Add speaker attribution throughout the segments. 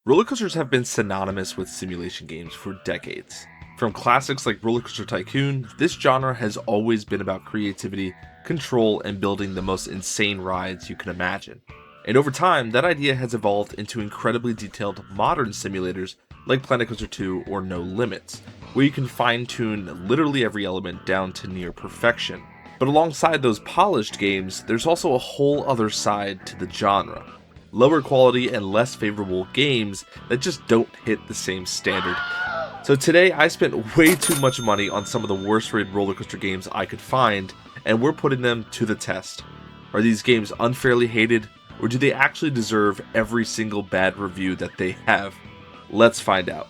Speaker 1: Roller coasters have been synonymous with simulation games for decades. From classics like Rollercoaster Tycoon, this genre has always been about creativity, control, and building the most insane rides you can imagine. And over time, that idea has evolved into incredibly detailed modern simulators like Planetcoaster 2 or No Limits, where you can fine-tune literally every element down to near perfection. But alongside those polished games, there's also a whole other side to the genre. Lower quality and less favorable games that just don't hit the same standard. So today I spent way too much money on some of the worst rated roller coaster games I could find, and we're putting them to the test. Are these games unfairly hated, or do they actually deserve every single bad review that they have? Let's find out.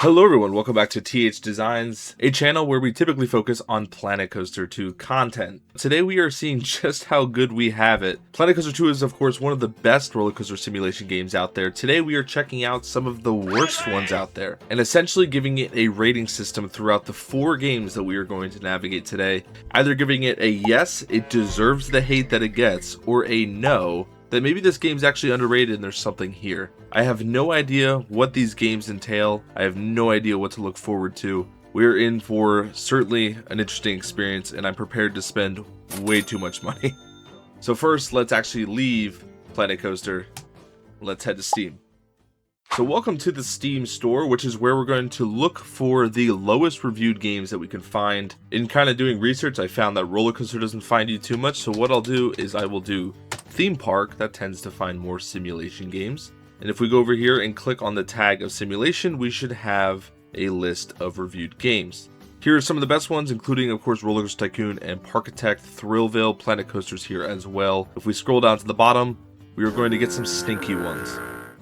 Speaker 1: Hello everyone, welcome back to TH Designs, a channel where we typically focus on Planetcoaster 2 content. Today we are seeing just how good we have it. Planetcoaster 2 is of course one of the best roller coaster simulation games out there. Today we are checking out some of the worst ones out there, and essentially giving it a rating system throughout the 4 games that we are going to navigate today. Either giving it a yes, it deserves the hate that it gets, or a no, that maybe this game's actually underrated and there's something here. I have no idea what these games entail. I have no idea what to look forward to. We're in for certainly an interesting experience, and I'm prepared to spend way too much money. So first, let's actually leave Planetcoaster. Let's head to Steam. So welcome to the Steam store, which is where we're going to look for the lowest reviewed games that we can find. In kind of doing research, I found that Rollercoaster doesn't find you too much, so what I'll do is I will do Theme Park. That tends to find more simulation games. And if we go over here and click on the tag of simulation, we should have a list of reviewed games. Here are some of the best ones, including of course Rollercoaster Tycoon and Parkitect, Thrillville, Planet Coasters here as well. If we scroll down to the bottom, we are going to get some stinky ones.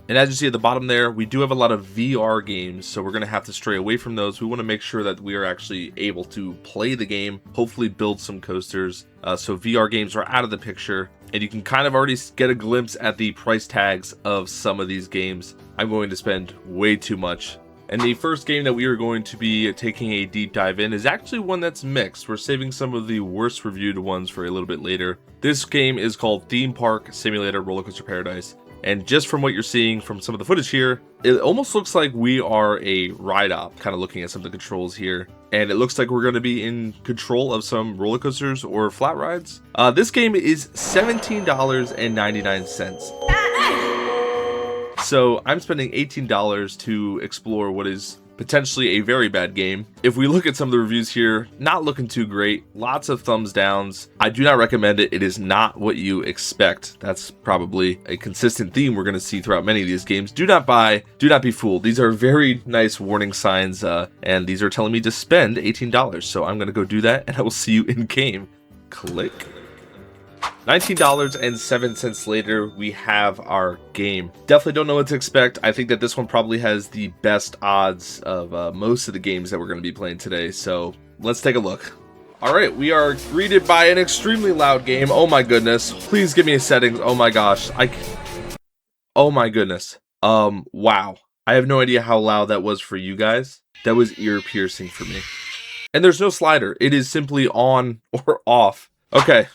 Speaker 1: And as you see at the bottom there, we do have a lot of VR games, so we're going to have to stray away from those. We want to make sure that we are actually able to play the game, hopefully build some coasters. So VR games are out of the picture, and you can kind of already get a glimpse at the price tags of some of these games. I'm going to spend way too much. And the first game that we are going to be taking a deep dive in is actually one that's mixed. We're saving some of the worst reviewed ones for a little bit later. This game is called Theme Park Simulator Rollercoaster Paradise. And just from what you're seeing from some of the footage here, it almost looks like we are a ride op, kind of looking at some of the controls here. And it looks like we're going to be in control of some roller coasters or flat rides. This game is $17.99. So I'm spending $18 to explore what is potentially a very bad game. If we look at some of the reviews here, not looking too great. Lots of thumbs downs. I do not recommend it. It is not what you expect. That's probably a consistent theme we're going to see throughout many of these games. Do not buy, do not be fooled. These are very nice warning signs, and these are telling me to spend $18. So I'm going to go do that, and I will see you in game. Click. $19.07 later, we have our game. Definitely don't know what to expect. I think that this one probably has the best odds of most of the games that we're going to be playing today. So let's take a look. All right, we are greeted by an extremely loud game. Oh my goodness. Please give me a settings. Oh my gosh. Oh my goodness. Wow. I have no idea how loud that was for you guys. That was ear piercing for me. And there's no slider. It is simply on or off. Okay.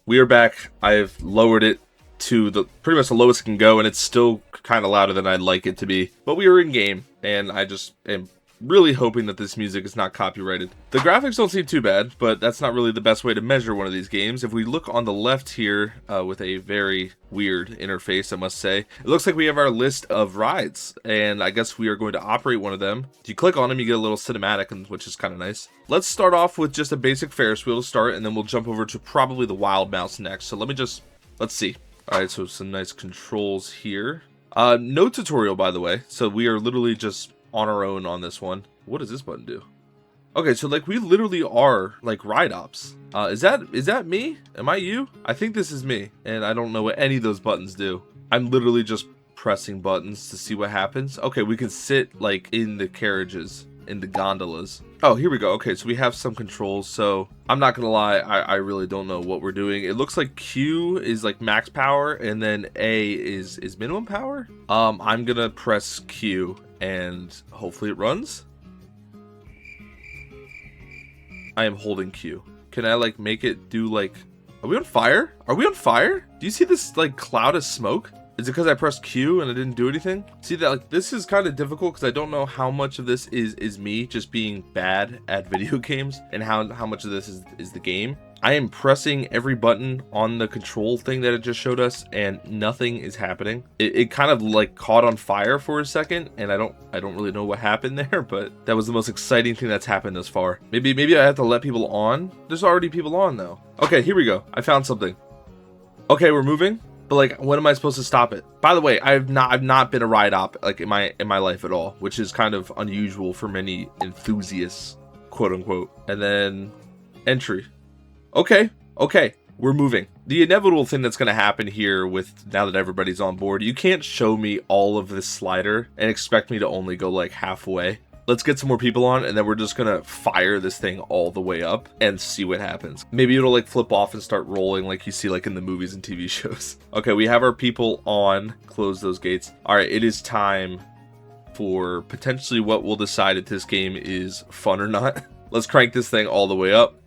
Speaker 1: We are back. I've lowered it to the pretty much the lowest it can go, and it's still kind of louder than I'd like it to be. But we are in game, and I just am really hoping that this music is not copyrighted. The graphics don't seem too bad, but that's not really the best way to measure one of these games. If we look on the left here, with a very weird interface, I must say, it looks like we have our list of rides, and I guess we are going to operate one of them. If you click on them, you get a little cinematic, which is kind of nice. Let's start off with just a basic Ferris wheel to start, and then we'll jump over to probably the Wild Mouse next. So let's see. All right, so some nice controls here. No tutorial, by the way, so we are literally just on our own on this one. What does this button do? Okay, so like we literally are like ride ops. Is that me? Am I you? I think this is me, and I don't know what any of those buttons do. I'm literally just pressing buttons to see what happens. Okay, we can sit like in the carriages, in the gondolas. Oh, here we go. Okay, so we have some controls. So I'm not gonna lie, I really don't know what we're doing. It looks like Q is like max power, and then A is minimum power. I'm gonna press Q, and hopefully it runs. I am holding Q. Can I like make it do like, are we on fire? Are we on fire? Do you see this like cloud of smoke? Is it because I pressed Q and I didn't do anything? See that, like, this is kind of difficult because I don't know how much of this is me just being bad at video games and how much of this is the game. I am pressing every button on the control thing that it just showed us and nothing is happening. It kind of like caught on fire for a second and I don't really know what happened there, but that was the most exciting thing that's happened thus far. Maybe I have to let people on. There's already people on though. Okay, here we go. I found something. Okay, we're moving. But like, when am I supposed to stop it? By the way, I've not been a ride op like in my life at all, which is kind of unusual for many enthusiasts, quote unquote. And then entry. Okay, we're moving. The inevitable thing that's going to happen here with now that everybody's on board, you can't show me all of this slider and expect me to only go like halfway. Let's get some more people on and then we're just gonna fire this thing all the way up and see what happens. Maybe it'll like flip off and start rolling like you see like in the movies and TV shows. Okay, we have our people on. Close those gates. All right, it is time for potentially what we'll decide if this game is fun or not. Let's crank this thing all the way up.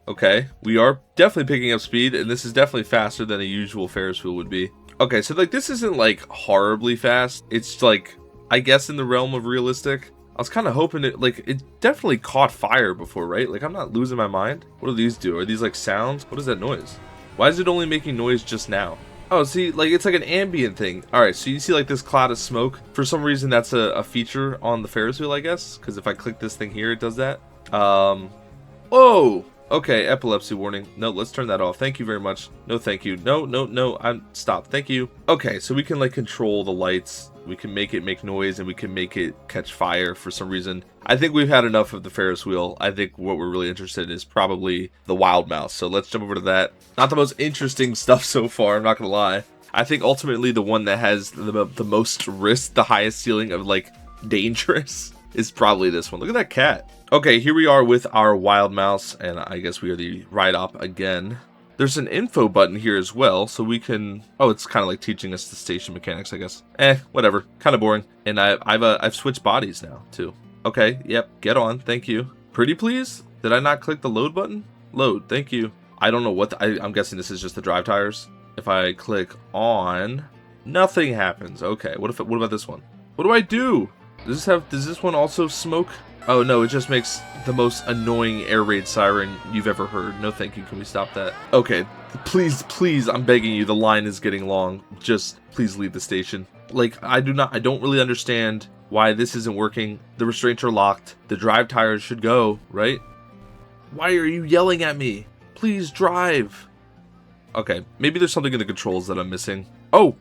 Speaker 1: Okay, we are definitely picking up speed and this is definitely faster than a usual Ferris wheel would be. Okay, so like this isn't like horribly fast. It's like, I guess in the realm of realistic. I was kind of hoping it definitely caught fire before, right? Like, I'm not losing my mind. What do these do? Are these like sounds? What is that noise? Why is it only making noise just now? Oh, see, like, it's like an ambient thing. All right, so you see like this cloud of smoke. For some reason, that's a feature on the Ferris wheel, I guess. Because if I click this thing here, it does that. Oh, okay, epilepsy warning. No, let's turn that off. Thank you very much. No, thank you. No, stop. Thank you. Okay, so we can like control the lights. We can make it make noise and we can make it catch fire for some reason. I think we've had enough of the Ferris wheel. I think what we're really interested in is probably the wild mouse. So let's jump over to that. Not the most interesting stuff so far, I'm not gonna lie. I think ultimately the one that has the most risk, the highest ceiling of like dangerous, is probably this one. Look at that cat. Okay, here we are with our wild mouse, and I guess we are the ride op again. There's an info button here as well, so we can... Oh, it's kind of like teaching us the station mechanics, I guess. Whatever. Kind of boring. And I've switched bodies now, too. Okay, yep, get on. Thank you. Pretty please? Did I not click the load button? Load, thank you. I don't know what... I'm guessing this is just the drive tires. If I click on, nothing happens. Okay, what about this one? What do I do? Does this one also smoke? Oh no, it just makes the most annoying air raid siren you've ever heard. No thank you, can we stop that? Okay, please, I'm begging you, the line is getting long. Just please leave the station. Like, I don't really understand why this isn't working. The restraints are locked. The drive tires should go, right? Why are you yelling at me? Please drive. Okay, maybe there's something in the controls that I'm missing. Oh,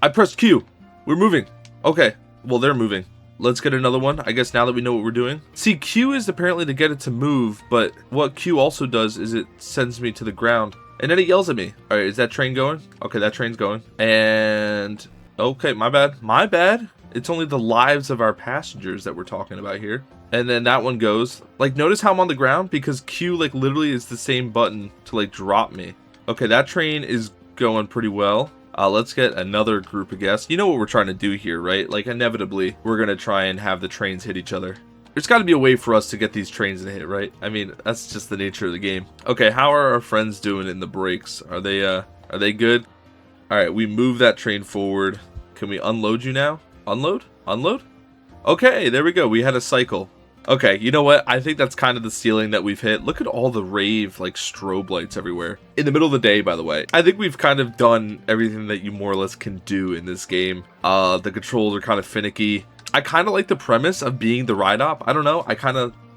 Speaker 1: I pressed Q. We're moving. Okay, well, they're moving. Let's get another one, I guess, now that we know what we're doing. See, Q is apparently to get it to move, but what Q also does is it sends me to the ground. And then it yells at me. All right, is that train going? Okay, that train's going. And, okay, my bad. It's only the lives of our passengers that we're talking about here. And then that one goes. Like, notice how I'm on the ground? Because Q, like, literally is the same button to, like, drop me. Okay, that train is going pretty well. Let's get another group of guests. You know what we're trying to do here, right? Like, inevitably, we're going to try and have the trains hit each other. There's got to be a way for us to get these trains to hit, right? I mean, that's just the nature of the game. Okay, how are our friends doing in the brakes? Are they good? All right, we move that train forward. Can we unload you now? Unload? Unload? Okay, there we go. We had a cycle. Okay, you know what? I think that's kind of the ceiling that we've hit. Look at all the rave, like, strobe lights everywhere. In the middle of the day, by the way. I think we've kind of done everything that you more or less can do in this game. The controls are kind of finicky. I kind of like the premise of being the ride op. I don't know.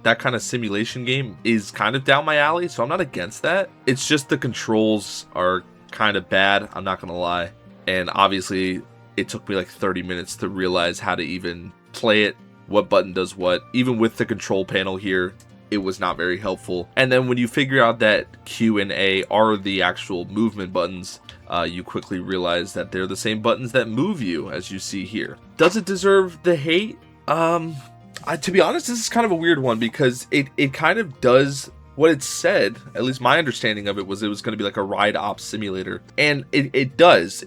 Speaker 1: That kind of simulation game is kind of down my alley, so I'm not against that. It's just the controls are kind of bad. I'm not going to lie. And obviously, it took me like 30 minutes to realize how to even play it. What button does what. Even with the control panel here, it was not very helpful. And then when you figure out that Q and A are the actual movement buttons, you quickly realize that they're the same buttons that move you, as you see here. Does it deserve the hate? To be honest, this is kind of a weird one because it kind of does what it said. At least my understanding of it was going to be like a ride op simulator. And it does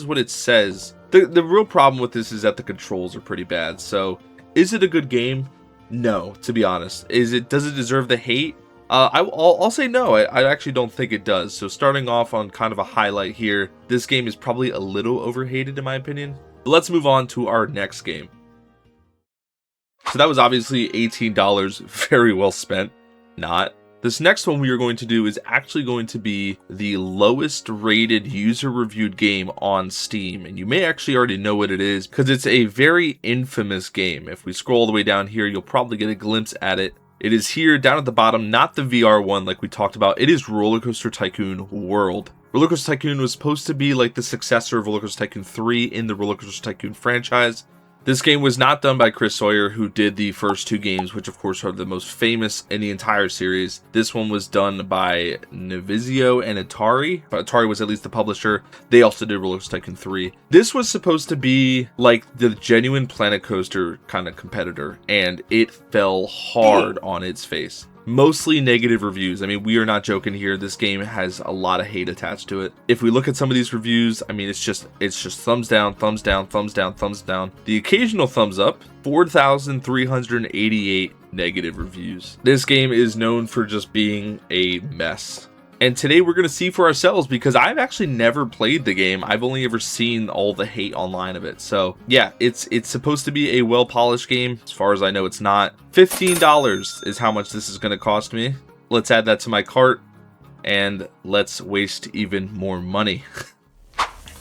Speaker 1: what it says. The real problem with this is that the controls are pretty bad. So is it a good game? No, to be honest. Does it deserve the hate? I'll say no. I actually don't think it does. So starting off on kind of a highlight here, this game is probably a little overhated in my opinion. But let's move on to our next game. So that was obviously $18, very well spent. Not. This next one we are going to do is actually going to be the lowest rated user reviewed game on Steam. And you may actually already know what it is because it's a very infamous game. If we scroll all the way down here, you'll probably get a glimpse at it. It is here down at the bottom, not the VR one like we talked about. It is Rollercoaster Tycoon World. Rollercoaster Tycoon was supposed to be like the successor of Rollercoaster Tycoon 3 in the Rollercoaster Tycoon franchise. This game was not done by Chris Sawyer, who did the first two games, which of course are the most famous in the entire series. This one was done by Navizio and Atari. Atari was at least the publisher. They also did Rollercoaster Tycoon 3. This was supposed to be like the genuine Planet Coaster kind of competitor, and it fell hard on its face. Mostly negative reviews. I mean, we are not joking here. This game has a lot of hate attached to it. If we look at some of these reviews, I mean, it's just thumbs down, thumbs down, thumbs down, thumbs down. The occasional thumbs up. 4,388 negative reviews. This game is known for just being a mess. And today we're going to see for ourselves because I've actually never played the game. I've only ever seen all the hate online of it. So yeah, it's supposed to be a well-polished game. As far as I know, it's not. $15 is how much this is going to cost me. Let's add that to my cart and let's waste even more money.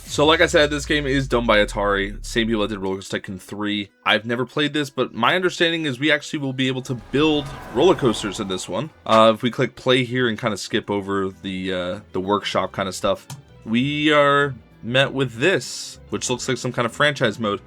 Speaker 1: So like I said, this game is done by Atari, same people that did Rollercoaster Tycoon 3. I've never played this, but my understanding is we actually will be able to build roller coasters in this one. If we click play here and kind of skip over the workshop kind of stuff, we are met with this, which looks like some kind of franchise mode.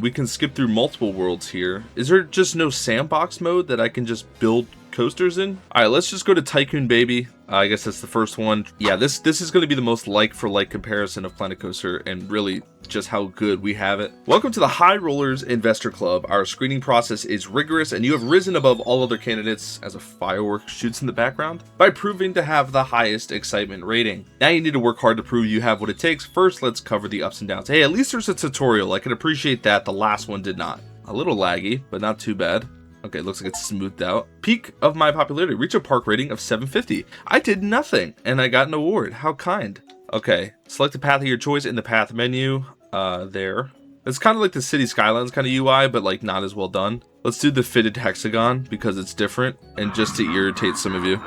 Speaker 1: We can skip through multiple worlds here. Is there just no sandbox mode that I can just build coasters in? All right, let's just go to Tycoon, baby. I guess that's the first one. Yeah, this is going to be the most like for like comparison of Planet Coaster and really just how good we have it. Welcome to the High Rollers Investor Club. Our screening process is rigorous and you have risen above all other candidates as a firework shoots in the background by proving to have the highest excitement rating. Now you need to work hard to prove you have what it takes. First, let's cover the ups and downs. Hey, at least there's a tutorial. I can appreciate that. The last one did not. A little laggy, but not too bad. Okay, looks like it's smoothed out. Peak of my popularity. Reach a park rating of 750. I did nothing, and I got an award. How kind. Okay, select the path of your choice in the path menu. There. It's kind of like the City Skylines kind of UI, but like not as well done. Let's do the fitted hexagon because it's different, and just to irritate some of you.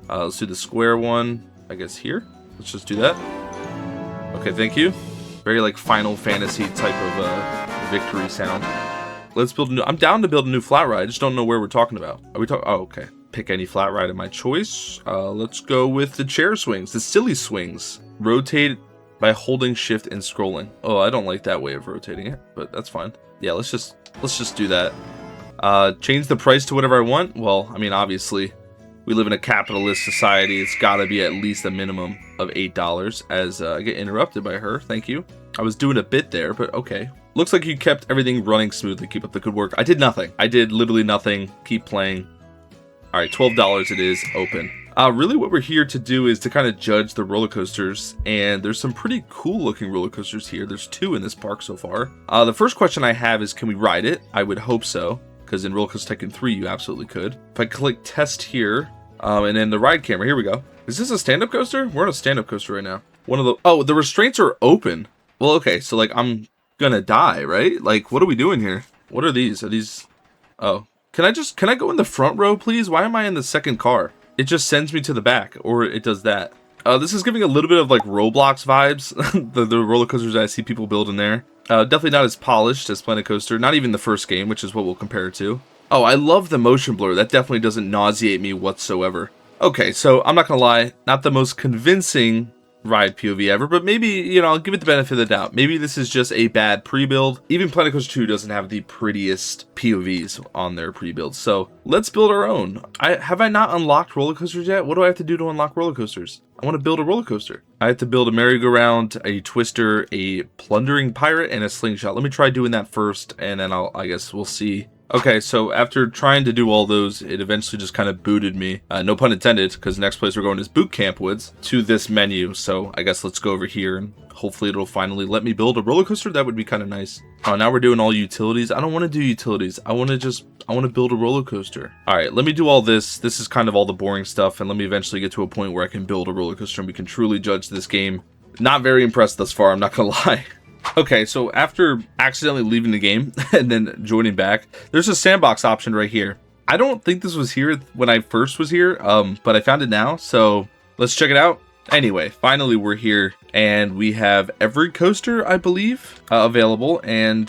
Speaker 1: Let's do the square one, I guess here. Let's just do that. Okay, thank you. Very like Final Fantasy type of victory sound. Let's build a new. I'm down to build a new flat ride. I just don't know where we're talking about. Are we talking? Oh, okay. Pick any flat ride of my choice. Let's go with the chair swings, the silly swings. Rotate by holding shift and scrolling. Oh, I don't like that way of rotating it, but that's fine. Yeah, let's just do that. Change the price to whatever I want. Well, I mean, obviously, we live in a capitalist society. It's got to be at least a minimum of $8. As I get interrupted by her. Thank you. I was doing a bit there, but okay. Looks like you kept everything running smoothly. Keep up the good work. I did nothing. I did literally nothing. Keep playing. All right, $12 it is. Open. Really what we're here to do is to kind of judge the roller coasters, and there's some pretty cool looking roller coasters here. There's 2 in this park so far. The first question I have is, can we ride it? I would hope so, because in Rollercoaster Tycoon 3 you absolutely could. If I click test here, and then the ride camera, here we go. Is this a stand-up coaster? We're on a stand-up coaster right now. Oh, the restraints are open. Well, okay, so like I'm gonna die, right? Like, what are we doing here? What are these? Are these... Oh. Can I go in the front row, please? Why am I in the second car? It just sends me to the back, or it does that. This is giving a little bit of like Roblox vibes. the roller coasters that I see people build in there. Definitely not as polished as Planet Coaster. Not even the first game, which is what we'll compare it to. Oh, I love the motion blur. That definitely doesn't nauseate me whatsoever. Okay, so I'm not gonna lie, not the most convincing ride POV ever, but maybe, you know, I'll give it the benefit of the doubt. Maybe this is just a bad pre-build. Even Planet Coaster 2 doesn't have the prettiest POVs on their pre-builds, so let's build our own. Have I not unlocked roller coasters yet? What do I have to do to unlock roller coasters? I want to build a roller coaster. I have to build a merry-go-round, a twister, a plundering pirate, and a slingshot. Let me try doing that first, and then I guess we'll see Okay, so after trying to do all those, it eventually just kind of booted me, no pun intended, because the next place we're going is Boot Camp Woods, to this menu. So I guess let's go over here and hopefully it'll finally let me build a roller coaster. That would be kind of nice. Oh, now we're doing all utilities. I don't want to do utilities. I want to build a roller coaster. All right, let me do all this. This is kind of all the boring stuff, and let me eventually get to a point where I can build a roller coaster and we can truly judge this game. Not very impressed thus far, I'm not gonna lie. Okay, so after accidentally leaving the game and then joining back, there's a sandbox option right here. I don't think this was here when I first was here, but I found it now, so let's check it out. Anyway, finally we're here, and we have every coaster, I believe, available, and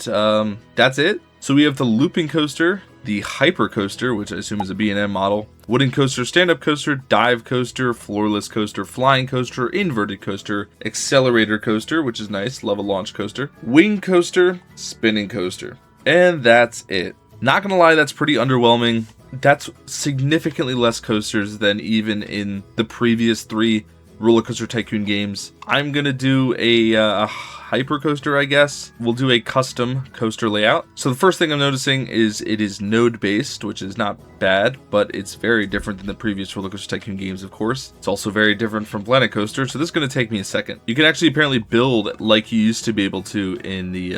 Speaker 1: that's it. So we have the looping coaster, the hyper coaster, which I assume is a B&M model, wooden coaster, stand-up coaster, dive coaster, floorless coaster, flying coaster, inverted coaster, accelerator coaster, which is nice, level launch coaster, wing coaster, spinning coaster, and that's it. Not gonna lie, that's pretty underwhelming. That's significantly less coasters than even in the previous 3 Rollercoaster Tycoon games. I'm gonna do a hyper coaster, I guess. We'll do a custom coaster layout. So the first thing I'm noticing is it is node based, which is not bad, but it's very different than the previous Rollercoaster Tycoon games, of course. It's also very different from Planet Coaster, so this is gonna take me a second. You can actually apparently build like you used to be able to in the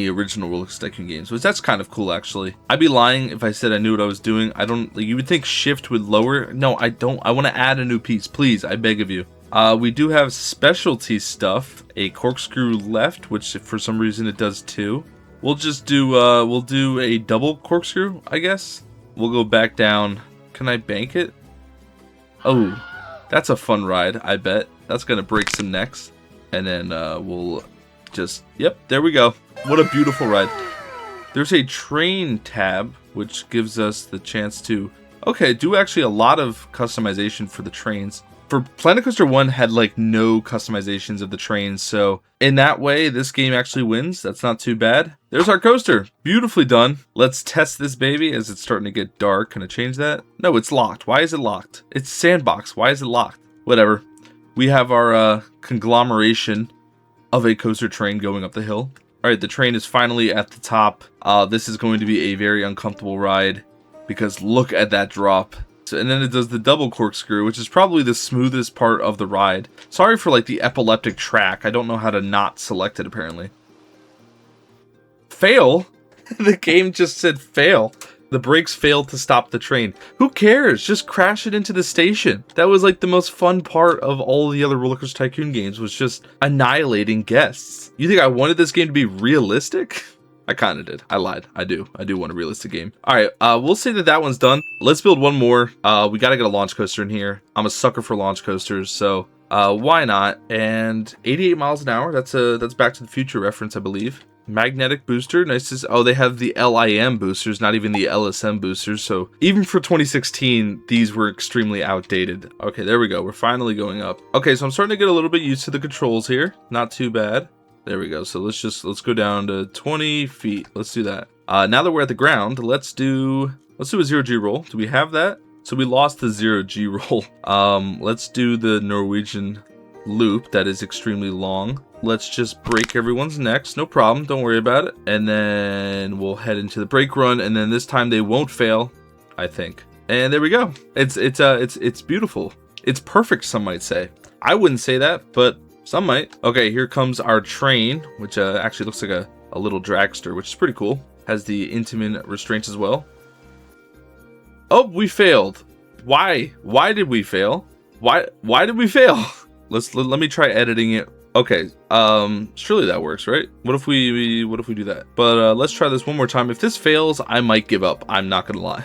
Speaker 1: original Rollercoaster Tycoon games, which that's kind of cool actually. I'd be lying if I said I knew what I was doing. I don't. You would think shift would lower. No, I don't. I want to add a new piece, please. I beg of you. We do have specialty stuff, a corkscrew left, which for some reason it does too. We'll just do, we'll do a double corkscrew, I guess. We'll go back down. Can I bank it? Oh, that's a fun ride, I bet. That's gonna break some necks. And then we'll just, yep, there we go. What a beautiful ride. There's a train tab, which gives us the chance to, okay, do actually a lot of customization for the trains. For Planet Coaster 1 had like no customizations of the trains, so in that way this game actually wins. That's not too bad. There's our coaster, beautifully done. Let's test this baby as it's starting to get dark. Can I change that? No, it's locked. Why is it locked? It's sandbox. Why is it locked? Whatever. We have our conglomeration of a coaster train going up the hill. All right, the train is finally at the top. This is going to be a very uncomfortable ride because look at that drop. And then it does the double corkscrew, which is probably the smoothest part of the ride. Sorry for like the epileptic track. I don't know how to not select it apparently. Fail? The game just said fail. The brakes failed to stop the train. Who cares? Just crash it into the station. That was like the most fun part of all the other Rollercoaster Tycoon games, was just annihilating guests. You think I wanted this game to be realistic? I kind of did. I lied. I do want a realistic game. All right, we'll say that one's done. Let's build one more. We got to get a launch coaster in here. I'm a sucker for launch coasters, so why not? And 88 miles an hour. That's Back to the Future reference, I believe. Magnetic booster. Nice to see. Oh, they have the LIM boosters, not even the LSM boosters. So even for 2016, these were extremely outdated. Okay, there we go. We're finally going up. Okay, so I'm starting to get a little bit used to the controls here. Not too bad. There we go. So let's go down to 20 feet. Let's do that. Now that we're at the ground, let's do a 0G roll. Do we have that? So we lost the 0G roll. Let's do the Norwegian loop. That is extremely long. Let's just break everyone's necks. No problem. Don't worry about it. And then we'll head into the brake run. And then this time they won't fail, I think. And there we go. It's beautiful. It's perfect, some might say. I wouldn't say that, but some might. Okay, here comes our train, which actually looks like a little dragster, which is pretty cool. Has the intimate restraints as well. Oh, we failed. Why? Why did we fail? Why did we fail? Let me try editing it. Okay, surely that works, right? What if we do that? But let's try this one more time. If this fails, I might give up. I'm not gonna lie.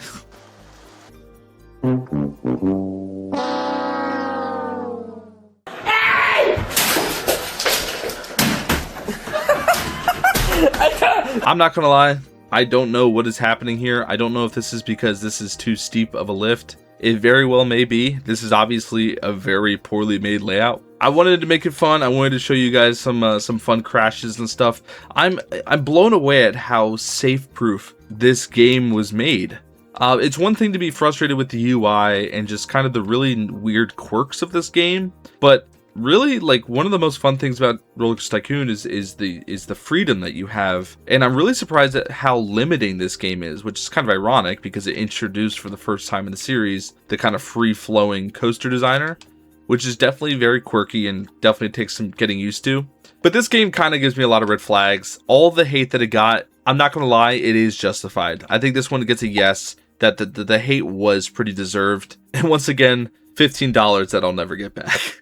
Speaker 1: I'm not gonna lie, I don't know what is happening here. I don't know if this is because this is too steep of a lift. It very well may be. This is obviously a very poorly made layout. I wanted to make it fun. I wanted to show you guys some fun crashes and stuff. I'm blown away at how safe-proof this game was made. It's one thing to be frustrated with the UI and just kind of the really weird quirks of this game, but really, like, one of the most fun things about Rollercoaster Tycoon is the freedom that you have. And I'm really surprised at how limiting this game is, which is kind of ironic because it introduced for the first time in the series the kind of free-flowing coaster designer, which is definitely very quirky and definitely takes some getting used to. But this game kind of gives me a lot of red flags. All the hate that it got, I'm not going to lie, it is justified. I think this one gets a yes, that the hate was pretty deserved. And once again, $15 that I'll never get back.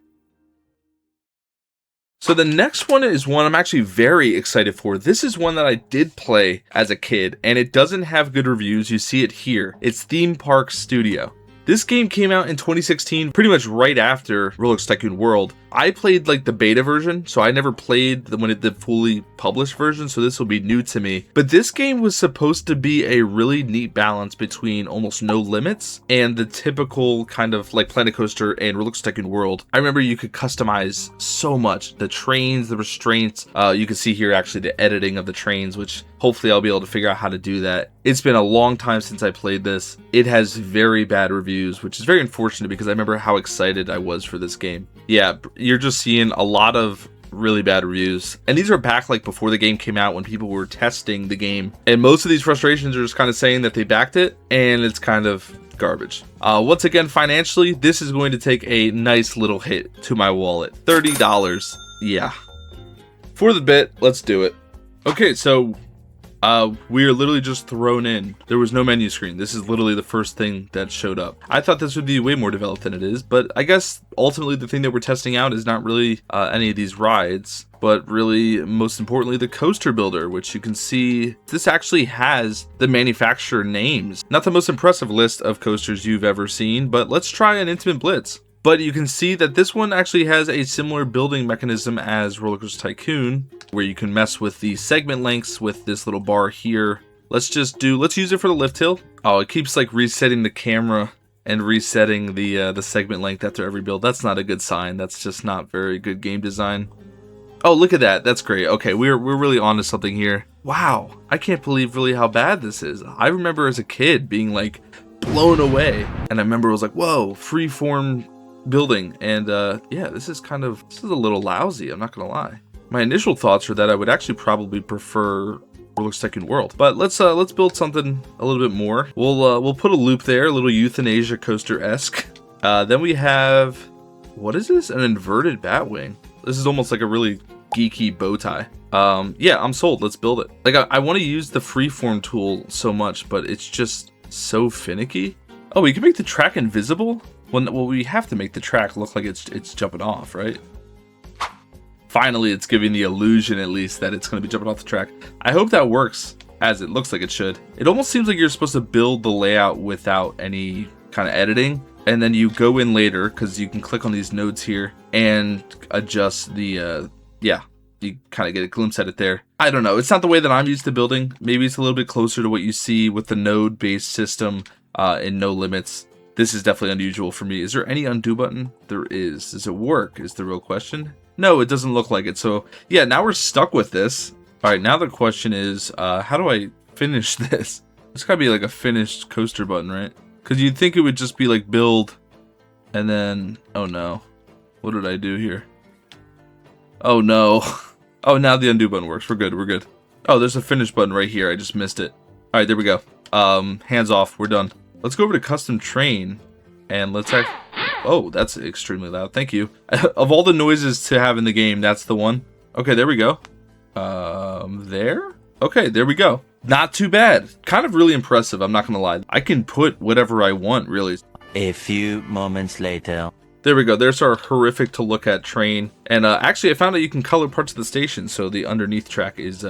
Speaker 1: So the next one is one I'm actually very excited for. This is one that I did play as a kid, and it doesn't have good reviews. You see it here. It's Theme Park Studio. This game came out in 2016, pretty much right after Rollercoaster Tycoon World. I played like the beta version, so I never played the fully published version, so this will be new to me. But this game was supposed to be a really neat balance between almost no limits and the typical kind of like planetcoaster and Rollercoaster Tycoon World. I remember you could customize so much. The trains, the restraints, you can see here actually the editing of the trains, which hopefully I'll be able to figure out how to do that. It's been a long time since I played this. It has very bad reviews, which is very unfortunate because I remember how excited I was for this game. Yeah, you're just seeing a lot of really bad reviews. And these are back like before the game came out when people were testing the game. And most of these frustrations are just kind of saying that they backed it and it's kind of garbage. Once again, financially, this is going to take a nice little hit to my wallet. $30. Yeah. For the bit, let's do it. Okay, so we are literally just thrown in. There was no menu screen. This is literally the first thing that showed up. I thought this would be way more developed than it is, but I guess ultimately the thing that we're testing out is not really any of these rides, but really most importantly the coaster builder, which you can see this actually has the manufacturer names. Not the most impressive list of coasters you've ever seen, but let's try an Intimate Blitz. But you can see that this one actually has a similar building mechanism as Rollercoaster Tycoon, where you can mess with the segment lengths with this little bar here. Let's use it for the lift hill. Oh, it keeps like resetting the camera and resetting the segment length after every build. That's not a good sign. That's just not very good game design. Oh, look at that. That's great. Okay, we're really onto something here. Wow, I can't believe really how bad this is. I remember as a kid being like blown away, and I remember it was like, whoa, freeform building, and yeah, this is a little lousy, I'm not gonna lie. My initial thoughts are that I would actually probably prefer Rollercoaster Tycoon World, but let's build something a little bit more. We'll put a loop there, a little euthanasia coaster-esque. Then we have, what is this? An inverted batwing. This is almost like a really geeky bow tie. Yeah, I'm sold. Let's build it. Like I want to use the freeform tool so much, but it's just so finicky. Oh, we can make the track invisible? Well, we have to make the track look like it's jumping off, right? Finally, it's giving the illusion, at least, that it's going to be jumping off the track. I hope that works, as it looks like it should. It almost seems like you're supposed to build the layout without any kind of editing, and then you go in later, because you can click on these nodes here, and adjust the, yeah, you kind of get a glimpse at it there. I don't know, it's not the way that I'm used to building. Maybe it's a little bit closer to what you see with the node-based system in No Limits. This is definitely unusual for me. Is there any undo button? There is. Does it work? Is the real question. No, it doesn't look like it. So yeah, now we're stuck with this. All right, now the question is, how do I finish this? It's gotta be like a finished coaster button, right? Because you'd think it would just be like build, and then, oh no. What did I do here? Oh no. Oh, now the undo button works. We're good, we're good. Oh, there's a finish button right here. I just missed it. All right, there we go. Hands off, we're done. Let's go over to custom train and let's oh, that's extremely loud. Thank you. Of all the noises to have in the game, that's the one. Okay, there we go. There? Okay, there we go. Not too bad. Kind of really impressive, I'm not gonna lie. I can put whatever I want, really.
Speaker 2: A few moments later.
Speaker 1: There we go. There's our horrific to look at train. And actually, I found out you can color parts of the station, so the underneath track is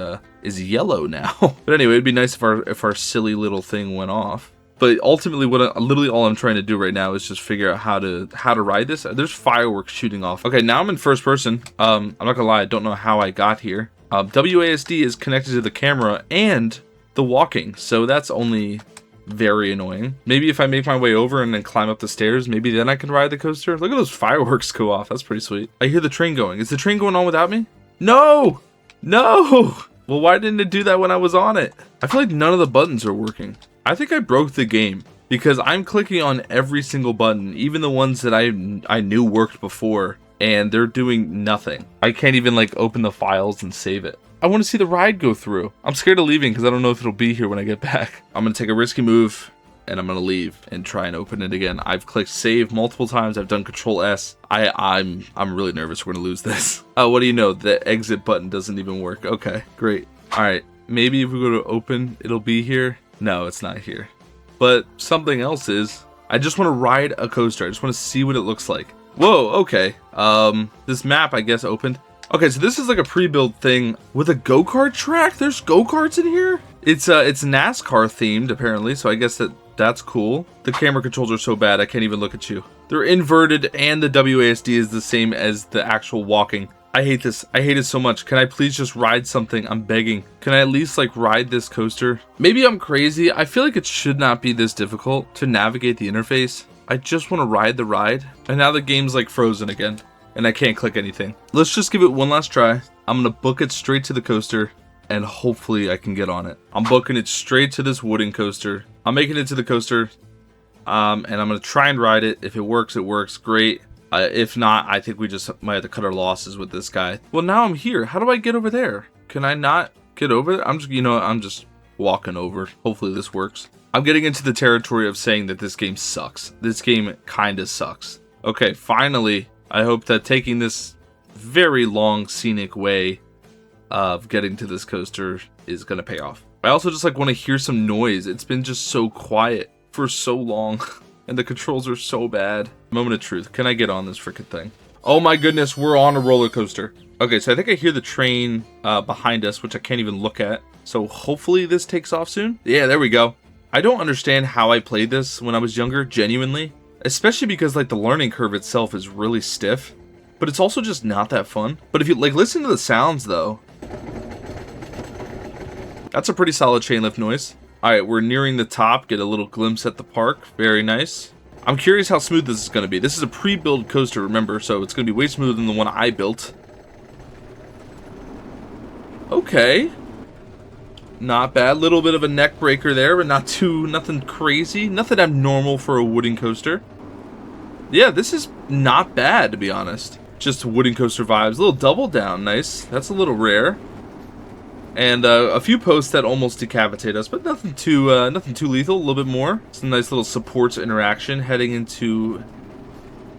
Speaker 1: yellow now. But anyway, it'd be nice if our silly little thing went off. But ultimately, literally all I'm trying to do right now is just figure out how to ride this. There's fireworks shooting off. Okay, now I'm in first person. I'm not gonna lie, I don't know how I got here. WASD is connected to the camera and the walking, so that's only very annoying. Maybe if I make my way over and then climb up the stairs, maybe then I can ride the coaster. Look at those fireworks go off. That's pretty sweet. I hear the train going. Is the train going on without me? No! No! Well, why didn't it do that when I was on it? I feel like none of the buttons are working. I think I broke the game because I'm clicking on every single button, even the ones that I knew worked before, and they're doing nothing. I can't even like open the files and save it. I want to see the ride go through. I'm scared of leaving because I don't know if it'll be here when I get back. I'm going to take a risky move and I'm going to leave and try and open it again. I've clicked save multiple times. I've done Control S. I'm really nervous we're going to lose this. Oh, what do you know? The exit button doesn't even work. Okay, great. All right, maybe if we go to open, it'll be here. No, it's not here. But something else is. I just want to ride a coaster. I just want to see what it looks like. Whoa, okay. This map, I guess, opened. Okay, so this is like a pre-built thing with a go-kart track. There's go-karts in here. It's NASCAR themed apparently, so I guess that's cool. The camera controls are so bad I can't even look at you. They're inverted and the WASD is the same as the actual walking. I hate this. I hate it so much. Can I please just ride something? I'm begging. Can I at least like ride this coaster? Maybe I'm crazy. I feel like it should not be this difficult to navigate the interface. I just want to ride the ride. And now the game's like frozen again. And I can't click anything. Let's just give it one last try. I'm gonna book it straight to the coaster and hopefully I can get on it. I'm booking it straight to this wooden coaster. I'm making it to the coaster and I'm gonna try and ride it. If it works, great. If not, I think we just might have to cut our losses with this guy. Well, now I'm here. How do I get over there? Can I not get over there? I'm just walking over. Hopefully this works. I'm getting into the territory of saying that this game sucks. This game kinda sucks. Okay, finally. I hope that taking this very long scenic way of getting to this coaster is going to pay off. I also just like want to hear some noise. It's been just so quiet for so long and the controls are so bad. Moment of truth. Can I get on this freaking thing? Oh my goodness, we're on a roller coaster. Okay, so I think I hear the train behind us, which I can't even look at. So hopefully this takes off soon. Yeah, there we go. I don't understand how I played this when I was younger, genuinely. Especially because like the learning curve itself is really stiff, but it's also just not that fun. But if you like listen to the sounds though, that's a pretty solid chain lift noise. All right, we're nearing the top, get a little glimpse at the park. Very nice. I'm curious how smooth this is going to be. This is a pre-built coaster, remember, so it's going to be way smoother than the one I built. Okay. Not bad. Little bit of a neck breaker there, but nothing crazy. Nothing abnormal for a wooden coaster. Yeah, this is not bad, to be honest. Just wooden coaster vibes. A little double down. Nice. That's a little rare. And a few posts that almost decapitate us, but nothing too lethal. A little bit more. Some nice little supports interaction heading into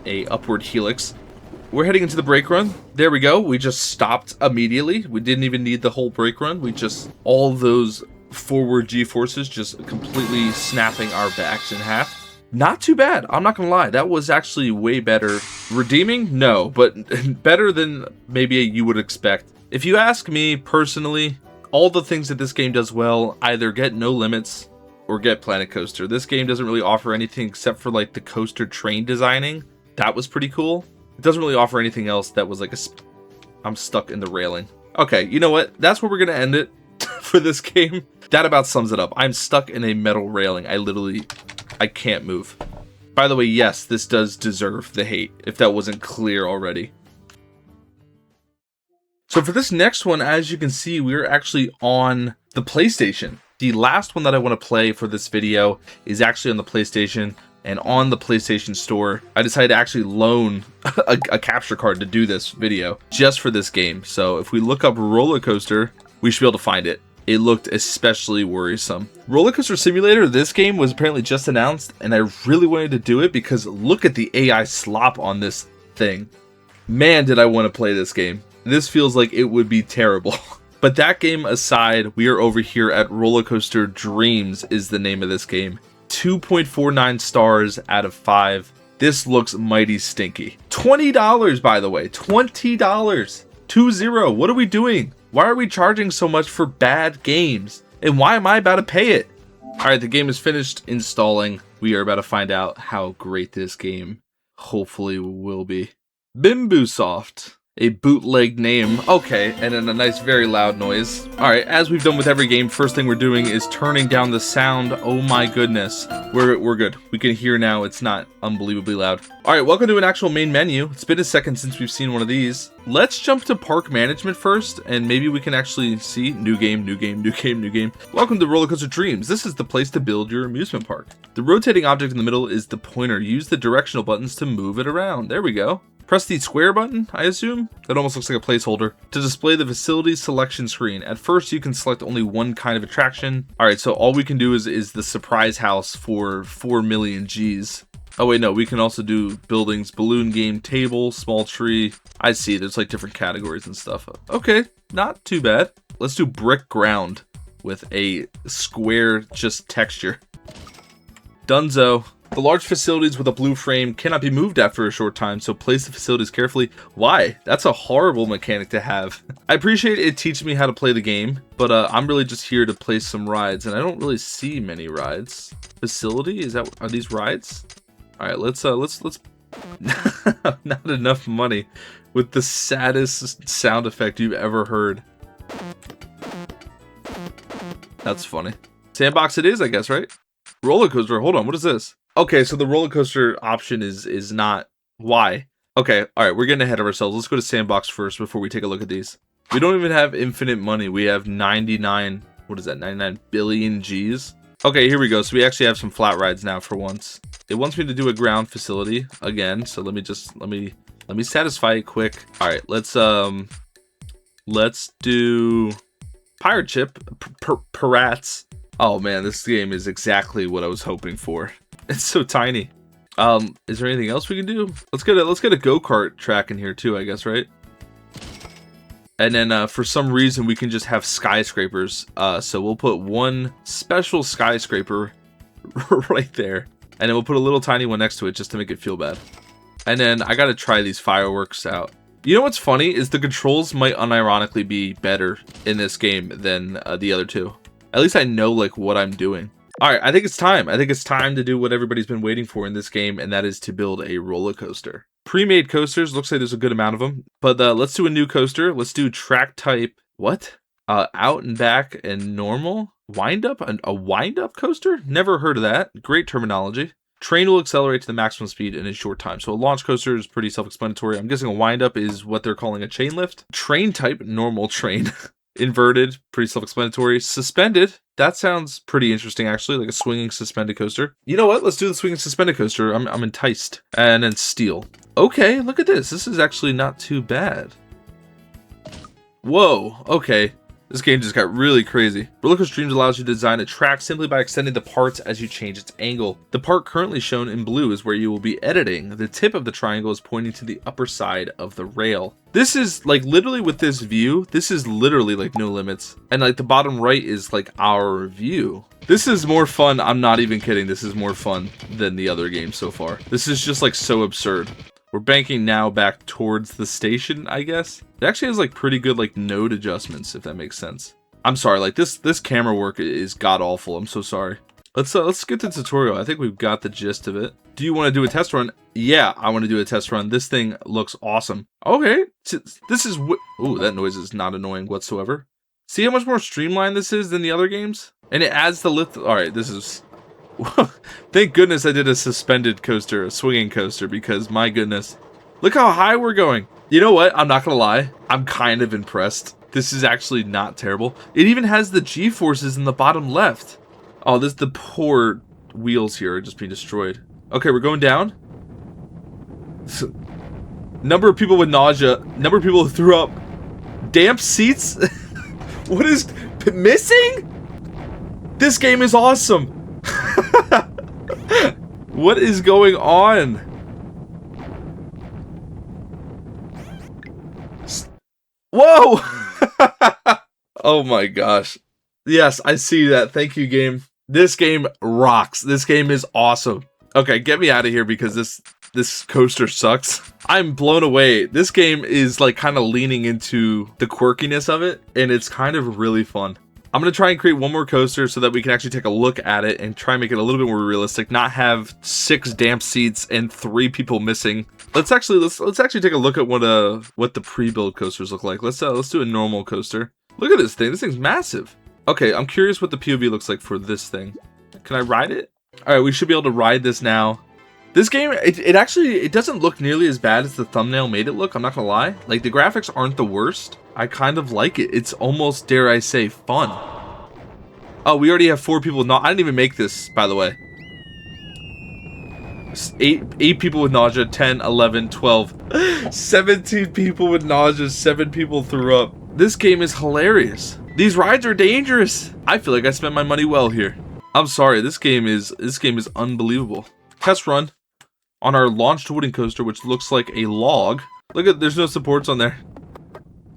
Speaker 1: a upward helix. We're heading into the brake run. There we go. We just stopped immediately. We didn't even need the whole brake run. We just, all those forward G-forces just completely snapping our backs in half. Not too bad. I'm not gonna lie. That was actually way better. Redeeming? No, but better than maybe you would expect. If you ask me personally, all the things that this game does well either get No Limits or get Planet Coaster. This game doesn't really offer anything except for like the coaster train designing. That was pretty cool. It doesn't really offer anything else that was like I'm stuck in the railing. Okay, you know what? That's where we're gonna end it for this game. That about sums it up. I'm stuck in a metal railing. I can't move. By the way, yes, this does deserve the hate, if that wasn't clear already. So for this next one, as you can see, we're actually on the PlayStation. The last one that I want to play for this video is actually on the PlayStation. And on the PlayStation Store, I decided to actually loan a capture card to do this video just for this game. So if we look up Rollercoaster, we should be able to find it. It looked especially worrisome. Rollercoaster Simulator, this game was apparently just announced, and I really wanted to do it because look at the AI slop on this thing. Man, did I want to play this game. This feels like it would be terrible. But that game aside, we are over here at Rollercoaster Dreams is the name of this game. 2.49 stars out of 5. This looks mighty stinky. $20, by the way. $20. 20. What are we doing? Why are we charging so much for bad games? And why am I about to pay it? Alright, the game is finished installing. We are about to find out how great this game hopefully will be. Bimbusoft. A bootleg name. Okay, and then a nice, very loud noise. Alright, as we've done with every game, first thing we're doing is turning down the sound. Oh my goodness. We're good. We can hear now. It's not unbelievably loud. Alright, welcome to an actual main menu. It's been a second since we've seen one of these. Let's jump to park management first, and maybe we can actually see new game, new game, new game, new game. Welcome to Rollercoaster Dreams. This is the place to build your amusement park. The rotating object in the middle is the pointer. Use the directional buttons to move it around. There we go. Press the square button, I assume? That almost looks like a placeholder. To display the facility selection screen. At first, you can select only one kind of attraction. Alright, so all we can do is the surprise house for 4 million Gs. Oh wait, no, we can also do buildings, balloon game, table, small tree. I see, there's like different categories and stuff. Okay, not too bad. Let's do brick ground with a square just texture. Dunzo. The large facilities with a blue frame cannot be moved after a short time, so place the facilities carefully. Why? That's a horrible mechanic to have. I appreciate it teaching me how to play the game, but I'm really just here to play some rides, and I don't really see many rides. Facility? Are these rides? Alright, let's not enough money with the saddest sound effect you've ever heard. That's funny. Sandbox it is, I guess, right? Roller coaster, hold on, what is this? Okay, so the roller coaster option is not. Why? Okay, alright, we're getting ahead of ourselves. Let's go to Sandbox first before we take a look at these. We don't even have infinite money. We have 99, what is that, 99 billion Gs? Okay, here we go. So we actually have some flat rides now for once. It wants me to do a ground facility again, so let me satisfy it quick. Alright, let's do Pirate Ship, Pirats. Oh man, this game is exactly what I was hoping for. It's so tiny. Is there anything else we can do? Let's get a go-kart track in here too, I guess, right? And then for some reason we can just have skyscrapers. So we'll put one special skyscraper right there. And then we'll put a little tiny one next to it just to make it feel bad. And then I gotta try these fireworks out. You know what's funny is the controls might unironically be better in this game than the other two. At least I know like what I'm doing. Alright, I think it's time. I think it's time to do what everybody's been waiting for in this game, and that is to build a roller coaster. Pre-made coasters, looks like there's a good amount of them. But let's do a new coaster. Let's do track type, what? Out and back and normal? Wind up? A wind up coaster? Never heard of that. Great terminology. Train will accelerate to the maximum speed in a short time. So a launch coaster is pretty self-explanatory. I'm guessing a wind up is what they're calling a chain lift. Train type, normal train. Inverted, pretty self-explanatory. Suspended, that sounds pretty interesting actually, like a swinging suspended coaster. You know what? Let's do the swinging suspended coaster. I'm enticed. And then steel. Okay, look at this. This is actually not too bad. Whoa, okay. This game just got really crazy. Rollercoaster Dreams allows you to design a track simply by extending the parts as you change its angle. The part currently shown in blue is where you will be editing. The tip of the triangle is pointing to the upper side of the rail. This is like literally with this view, this is literally like no limits. And like the bottom right is like our view. This is more fun. I'm not even kidding. This is more fun than the other games so far. This is just like so absurd. We're banking now back towards the station, I guess. It actually has like pretty good like node adjustments, if that makes sense. I'm sorry, like this camera work is god awful. I'm so sorry. Let's get the tutorial. I think we've got the gist of it. Do you want to do a test run? Yeah, I want to do a test run. This thing looks awesome. Okay, this is ooh, that noise is not annoying whatsoever. See how much more streamlined this is than the other games? And it adds the lift. All right, this is. Thank goodness I did a suspended coaster, a swinging coaster, because my goodness. Look how high we're going. You know what? I'm not gonna lie. I'm kind of impressed. This is actually not terrible. It even has the G-forces in the bottom left. Oh, the poor wheels here are just being destroyed. Okay, we're going down. Number of people with nausea. Number of people who threw up. Damp seats? What is missing? This game is awesome. What is going on? Whoa! Oh my gosh. Yes, I see that. Thank you, game. This game rocks. This game is awesome. Okay, get me out of here because this coaster sucks. I'm blown away. This game is like kind of leaning into the quirkiness of it, and it's kind of really fun. I'm going to try and create one more coaster so that we can actually take a look at it and try and make it a little bit more realistic, not have 6 damp seats and 3 people missing. Let's actually take a look at what the pre-build coasters look like. Let's do a normal coaster. Look at this thing. This thing's massive. Okay, I'm curious what the POV looks like for this thing. Can I ride it? All right, we should be able to ride this now. This game, it doesn't look nearly as bad as the thumbnail made it look, I'm not gonna lie. Like, the graphics aren't the worst. I kind of like it. It's almost, dare I say, fun. Oh, we already have 4 people. No, I didn't even make this, by the way. 8 people with nausea, 10, 11, 12, 17 people with nausea, 7 people threw up. This game is hilarious. These rides are dangerous. I feel like I spent my money well here. I'm sorry, this game is unbelievable. Test run on our launched wooden coaster, which looks like a log. Look at, there's no supports on there.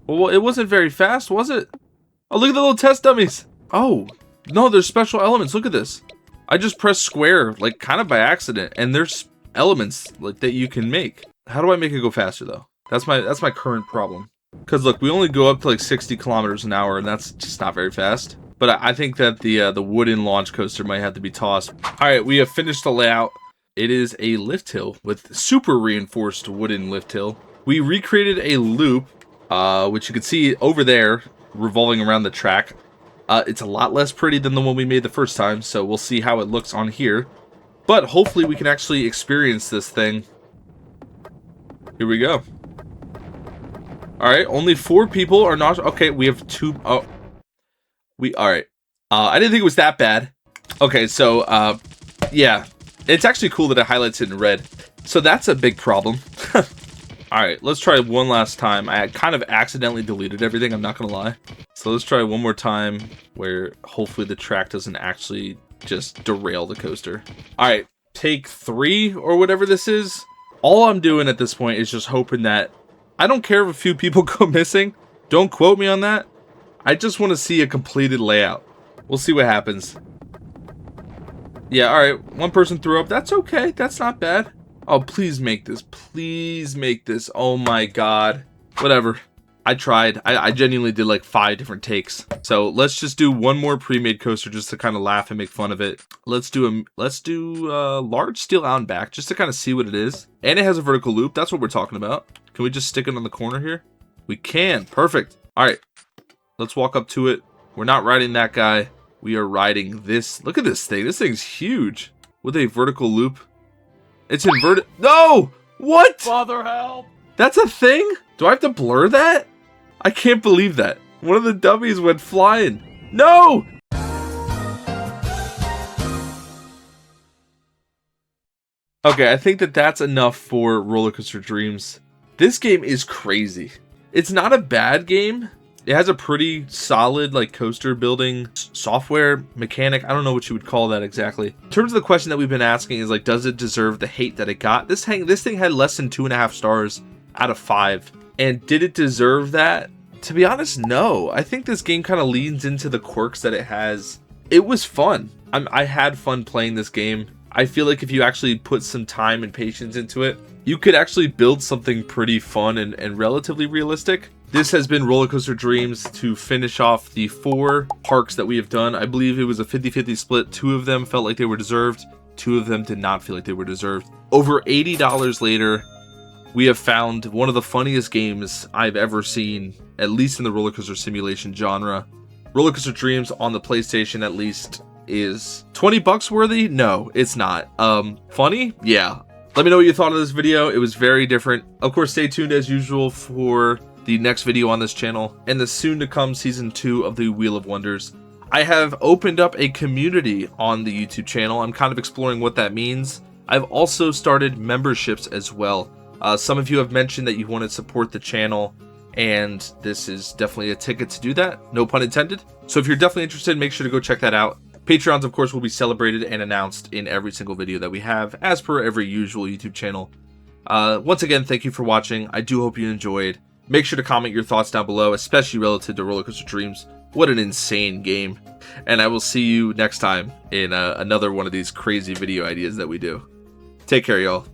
Speaker 1: Well, it wasn't very fast, was it? Oh, look at the little test dummies. Oh, no, there's special elements. Look at this. I just pressed square, like kind of by accident, and there's elements like that you can make. How do I make it go faster though? That's my current problem. Cause look, we only go up to like 60 kilometers an hour, and that's just not very fast. But I think that the wooden launch coaster might have to be tossed. All right, we have finished the layout. It is a lift hill with super reinforced wooden lift hill. We recreated a loop, which you can see over there, revolving around the track. It's a lot less pretty than the one we made the first time, so we'll see how it looks on here. But hopefully we can actually experience this thing. Here we go. Alright, only 4 people are not... Okay, we have 2... Oh. Alright. I didn't think it was that bad. Okay, so, yeah. It's actually cool that it highlights it in red. So that's a big problem. Alright, let's try one last time. I kind of accidentally deleted everything, I'm not gonna lie. So let's try one more time where hopefully the track doesn't actually just derail the coaster. Alright, take 3 or whatever this is. All I'm doing at this point is just hoping that... I don't care if a few people go missing. Don't quote me on that. I just want to see a completed layout. We'll see what happens. Yeah, alright, 1 person threw up. That's okay, that's not bad. Oh, please make this. Please make this. Oh my god. Whatever. I tried. I genuinely did like 5 different takes. So let's just do one more pre-made coaster just to kind of laugh and make fun of it. Let's do large steel out and back just to kind of see what it is. And it has a vertical loop. That's what we're talking about. Can we just stick it on the corner here? We can. Perfect. All right. Let's walk up to it. We're not riding that guy. We are riding this. Look at this thing. This thing's huge with a vertical loop. It's inverted. No! What?
Speaker 3: Father, help!
Speaker 1: That's a thing? Do I have to blur that? I can't believe that. One of the dummies went flying. No! Okay, I think that that's enough for Rollercoaster Dreams. This game is crazy. It's not a bad game. It has a pretty solid like coaster building software mechanic. I don't know what you would call that exactly. In terms of the question that we've been asking is like, does it deserve the hate that it got? This thing had less than 2.5 stars out of 5. And did it deserve that? To be honest, no. I think this game kind of leans into the quirks that it has. It was fun. I had fun playing this game. I feel like if you actually put some time and patience into it, you could actually build something pretty fun and relatively realistic. This has been Rollercoaster Dreams to finish off the 4 parks that we have done. I believe it was a 50-50 split. 2 of them felt like they were deserved. 2 of them did not feel like they were deserved. Over $80 later, we have found one of the funniest games I've ever seen, at least in the rollercoaster simulation genre. Rollercoaster Dreams on the PlayStation at least is $20 worthy? No, it's not. Funny? Yeah. Let me know what you thought of this video. It was very different. Of course, stay tuned as usual for the next video on this channel and the soon to come season 2 of the Wheel of Wonders. I have opened up a community on the YouTube channel. I'm kind of exploring what that means. I've also started memberships as well. Some of you have mentioned that you want to support the channel, and this is definitely a ticket to do that. No pun intended. So if you're definitely interested, make sure to go check that out. Patreons, of course, will be celebrated and announced in every single video that we have, as per every usual YouTube channel. Once again, thank you for watching. I do hope you enjoyed. Make sure to comment your thoughts down below, especially relative to Rollercoaster Dreams. What an insane game. And I will see you next time in another one of these crazy video ideas that we do. Take care, y'all.